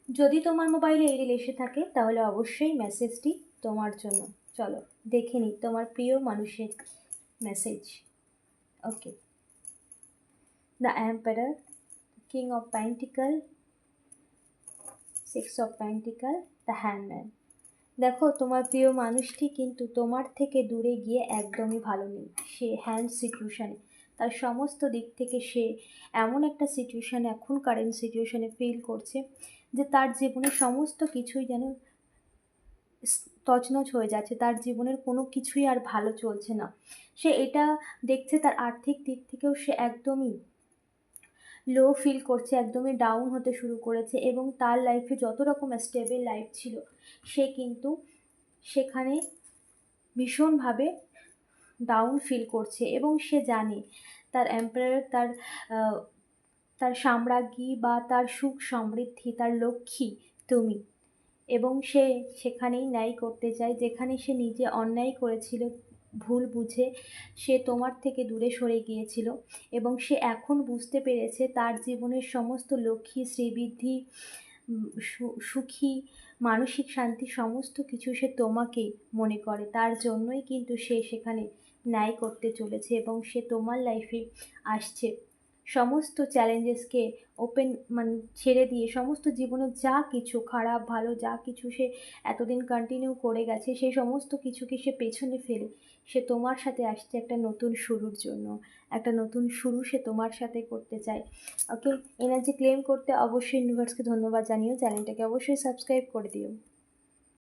যদি তোমার মোবাইলে এরিল এসে থাকে তাহলে অবশ্যই মেসেজটি তোমার জন্য। চলো দেখে নিই তোমার প্রিয় মানুষের message. Okay, the emperor, king of pentacle, 6 of pentacle, the হ্যাংম্যান। দেখো তোমার প্রিয় মানুষটি কিন্তু তোমার থেকে দূরে গিয়ে একদমই ভালো নেই। সে হ্যান্ড সিচুয়েশানে, তার সমস্ত দিক থেকে সে এমন একটা সিচুয়েশানে, এখন কারেন্ট সিচুয়েশানে ফিল করছে যে তার জীবনের সমস্ত কিছুই যেন তছনছ হয়ে যাচ্ছে, তার জীবনের কোনো কিছুই আর ভালো চলছে না। সে এটা দেখছে, তার আর্থিক দিক থেকেও সে একদমই লো ফিল করছে, একদমই ডাউন হতে শুরু করেছে, এবং তার লাইফে যত রকম স্টেবল লাইফ ছিল সে কিন্তু সেখানে ভীষণভাবে ডাউন ফিল করছে। এবং সে জানে তার এম্পায়ার, তার সাম্রাজ্ঞী বা তার সুখ সমৃদ্ধি, তার লক্ষ্মী তুমি। এবং সে সেখানেই ন্যায় করতে চায়, যেখানে সে নিজে অন্যায় করেছিল, ভুল বুঝে সে তোমার থেকে দূরে সরে গিয়েছিল। এবং সে এখন বুঝতে পেরেছে তার জীবনের সমস্ত লক্ষ্মী, শ্রীবৃদ্ধি, সুখী, মানসিক শান্তি সমস্ত কিছু সে তোমাকেই মনে করে। তার জন্যই কিন্তু সে সেখানে ন্যায় করতে চলেছে এবং সে তোমার লাইফে আসছে। সমস্ত চ্যালেঞ্জেসকে মানে ছেড়ে দিয়ে, সমস্ত জীবনের যা কিছু খারাপ ভালো যা কিছু সে এতদিন কন্টিনিউ করে গেছে, সেই সমস্ত কিছুকে সে পেছনে ফেলে সে তোমার সাথে আসছে একটা নতুন শুরুর জন্য। একটা নতুন শুরু সে তোমার সাথে করতে চায়। ওকে, এনার্জি ক্লেম করতে অবশ্যই ইউনিভার্সকে ধন্যবাদ জানিও। চ্যানেলটাকে অবশ্যই সাবস্ক্রাইব করে দিও।